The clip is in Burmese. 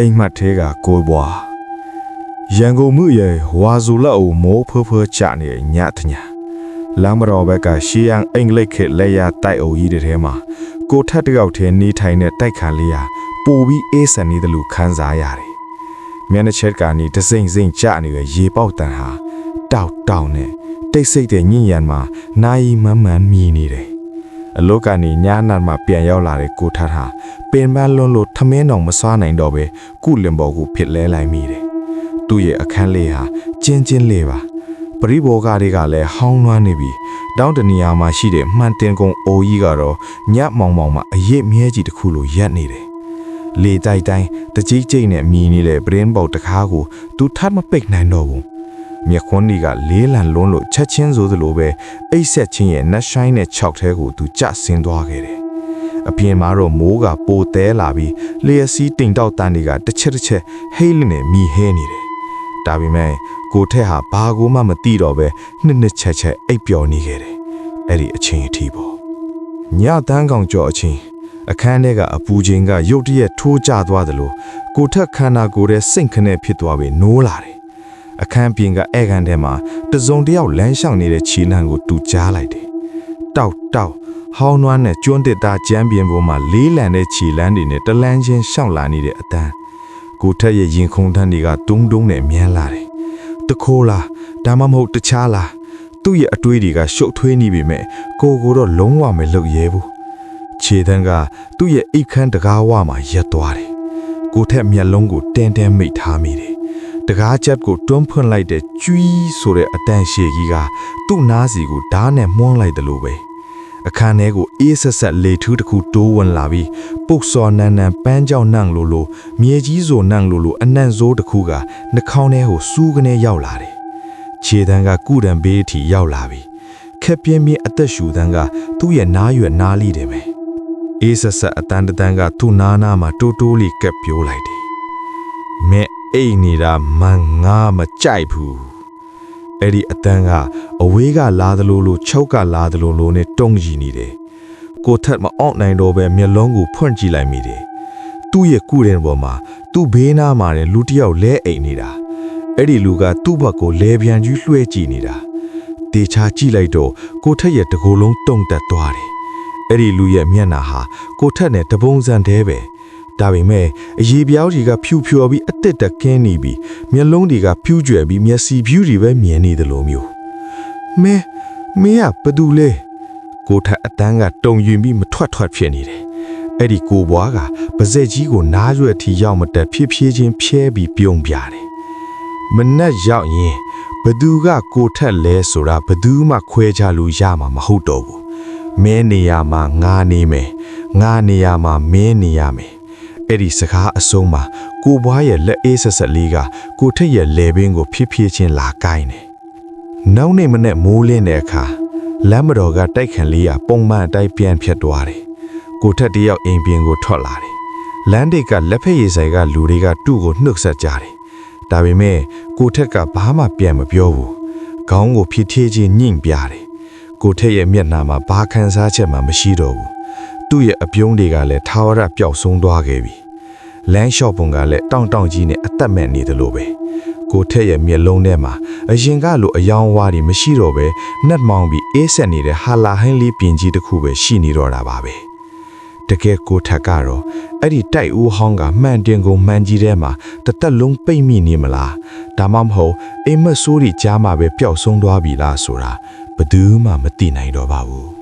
အိမ်မက်သေးကကိုဘွားရန်ကုန်မှုရဲ့ဝါဇူလက်အုံမိုးဖွားချနေညတ်ညာလမ်းမတော်ဘက်ကရှီယန်အင်္ဂလိပ်ခေတ်လက်ရတိုက်အုပ်ကြီးတဲ့ထဲမှာကိုထက်တယောက်ထဲနေထိုင်တဲ့တိုက်ခါလေးဟာပိုပြီးအေးစံနေတယ်လို့ခန်းစားရတယ်မျက်နှာချက်ကနေတစိမ့်စိမ့်ချနေတဲ့ရေပေါက်တန်ဟာတောက်နဲ့တိတ်ဆိတ်တဲ့ညဉ့်ရံမှာနိုင်မမှန်မြည်နေတယ်အလောကနေညာနာမှာပြန်ရောက်လာတဲ့ကိုထက်ဟာပင်ပန်းလွန်းလို့ထမင်းတော်မစားနိုင်တော့ပဲကုလင်ဘော်ကိုဖြစ်လဲလိုက်မိတယ်သူ့ရဲ့အခန်းလေးဟာကျင်းလေးပါပရိဘောဂတွေကလည်းဟောင်းနွမ်းနေပြီတောင်းတနေရာမှာရှိတဲ့မှန်တင်ကုံအိုကြီးကတော့ညက်မောင်မှာအရေးမြဲကြီးတစ်ခုလိုရက်နေတယ်လေတိုက်တိုင်းတကြီးကျိတ်နဲ့မြည်နေတဲ့ပရင်းပေါက်တကားကိုသူထပ်မပိတ်နိုင်တော့ဘူးမြက်ခွန်းကြီးကလေးလံလွန်းလို့ချက်ချင်းဆိုသလိုပဲအိတ်ဆက်ချင်းရဲ့နှက်ဆိုင်နဲ့ခြောက်ထဲကိုသူကျဆင်းသွားခဲ့တယ်အပြင်မှာတော့မိုးကပိုတဲလာပြီးလျှက်စီးတိမ်တောက်တန်းတွေကတစ်ချက်ဟိလနဲ့မြည်ဟဲနေတယ်ဒါပေမဲ့ကိုထက်ဟာဘာကိုမှမသိတော့ပဲနှစ်ချက်အိပ်ပျော်နေခဲ့တယ်အဲ့ဒီအချိန်အထိပေါ့ညတန်းကောင်ကြော်အချိန်အခန်းထဲကအပူချိန်ကရုတ်တရက်ထိုးကျသွားသလိုကိုထက်ခန္ဓာကိုယ်ရဲ့စိတ်ခနဲ့ဖြစ်သွားပြီးနိုးလာတယ်အခန်းပြင်ကဧကန်ထဲမှာတစုံတယောက်လမ်းလျှောက်နေတဲ့ခြေလမ်းကိုတူကြားလိုက်တယ်တောက်ဟောင်းနွမ်းနဲ့ကျွန်းတစ်သားကျမ်းပြင်ပေါ်မှာလေးလံတဲ့ခြေလမ်းတွေနဲ့တလန်းချင်းရှောက်လာနေတဲ့အတန်းကိုထက်ရဲ့ရင်ခုန်ထန်းတွေကတုံးနဲ့မြန်းလာတယ်တခိုးလားဒါမှမဟုတ်တခြားလားသူ့ရဲ့အတွေးတွေကရှုပ်ထွေးနေပြီမဲ့ကိုတော့လုံးဝမလုပ်ရဲဘူးခြေတန်းကသူ့ရဲ့အိတ်ခမ်းတကားဝမှာရက်သွားတယ်ကိုထက်မျက်လုံးကိုတင်းမိတ်ထားမိတယ်တကားချက်ကိုတွန်းဖွင့်လိုက်တဲ့ကျွီးဆိုတဲ့အတန်ရှည်ကြီးကသူ့နားစီကိုဓာတ်နဲ့မှုန်းလိုက်တယ်လို့ပဲအခန်းထဲကိုအေးဆက်လေထူးတစ်ခုတိုးဝင်လာပြီးပုတ်စော်နန်းပန်းကြောင်နှံလိုမြေကြီးဆိုနှံလိုအနံ့စိုးတစ်ခုကနှာခေါင်းထဲကိုစူးကနေရောက်လာတယ်ခြေတန်းကကုတံဘေးအထိရောက်လာပြီခက်ပြင်းပြင်းအသက်ရှူတန်းကသူ့ရဲ့နားရွယ်နားလိတယ်ပဲအေးဆက်အတန်တန်းကသူ့နားမှာတိုးလေးကပ်ပြိုးလိုက်တယ်မဲအိတ်နေတာမငါမကြိုက်ဘူးအဲ့ဒီအတန်းကအဝေးကလာသလိုချုပ်ကလာသလိုနဲ့တုံးကြည့်နေတယ်ကိုထက်မအောင်နိုင်တော့ပဲမျက်လုံးကိုဖွင့်ကြည့်လိုက်မိတယ်သူ့ရဲ့ကုတဲ့ပေါ်မှာသူ့ဘေးနားမှာလူတစ်ယောက်လဲအိတ်နေတာအဲ့ဒီလူကသူ့ဘက်ကိုလဲပြန်ကြီးလွှဲကြည့်နေတာတေချာကြည့်လိုက်တော့ကိုထက်ရဲ့တကိုယ်လုံးတုံတက်သွားတယ်အဲ့ဒီလူရဲ့မျက်နှာဟာကိုထက်နဲ့တပုံစံတည်းပဲဒါပေမဲ့အရေးပြောင်းကြီးကဖြူဖြော်ပြီးအတစ်တက်ကင်းနေပြီးမျက်လုံးတွေကဖြူးကျွယ်ပြီးမျက်စိဖြူးတွေပဲမြင်နေတယ်လို့မျိုးမင်းကဘသူလဲကိုထက်အတန်းကတုံယွင်ပြီးမထွက်ဖြစ်နေတယ်အဲ့ဒီကိုဘွားကပါဇက်ကြီးကိုနားရွက်ထီရောက်မတက်ဖြည်းချင်းဖြဲပြီးပြုံးပြတယ်မနဲ့ရောက်ရင်ဘသူကကိုထက်လဲဆိုတာဘသူမှခွဲခြားလို့ရမှာမဟုတ်တော့ဘူးမင်းနေရာမှာငါနေမယ်ငါနေရာမှာမင်းနေရမယ်အဲ့ဒီစကားအဆုံးမှာကိုဘွားရဲ့လက်အေးဆက်လေးကကိုထက်ရဲ့လေပင်ကိုဖြည်းချင်းလာကိုင်းတယ်နောက်နေ့မနေ့မိုးလင်းတဲ့အခါလမ်းမတော်ကတိုက်ခန်လေးကပုံမှန်အတိုင်းပြန်ဖြတ်သွားတယ်ကိုထက်တယောက်အိမ်ပြင်ကိုထွက်လာတယ်လမ်းတိတ်ကလက်ဖက်ရည်ဆိုင်ကလူတွေကသူ့ကိုနှုတ်ဆက်ကြတယ်ဒါပေမဲ့ကိုထက်ကဘာမှပြန်မပြောဘူးခေါင်းကိုဖြည်းချင်းညှိပြတယ်ကိုထက်ရဲ့မျက်နှာမှာဘာခံစားချက်မှမရှိတော့ဘူးသူ့ရဲ့အပြုံးတွေကလည်းထာဝရပျောက်ဆုံးသွားခဲ့ပြီလမ်းလျှော့ပုံကလည်းတောင့်ကြီးနဲ့အသက်မဲ့နေတယ်လို့ပဲကိုထက်ရဲ့မျက်လုံးထဲမှာအရင်ကလိုအယောင်ဝါးတွေမရှိတော့ပဲနှက်မောင်းပြီးအေးဆက်နေတဲ့ဟာလာဟင်းလေးပြင်ကြီးတစ်ခုပဲရှိနေတော့တာပါပဲတကယ်ကိုထက်ကတော့အဲ့ဒီတိုက်ဦးဟောင်းကမှန်တင်ကုန်မှန်ကြီးထဲမှာတသက်လုံးပိတ်မိနေမလားဒါမှမဟုတ်အိမ်မက်ဆိုးတွေကြားမှာပဲပျောက်ဆုံးသွားပြီလားဆိုတာဘယ်သူမှမသိနိုင်တော့ပါဘူး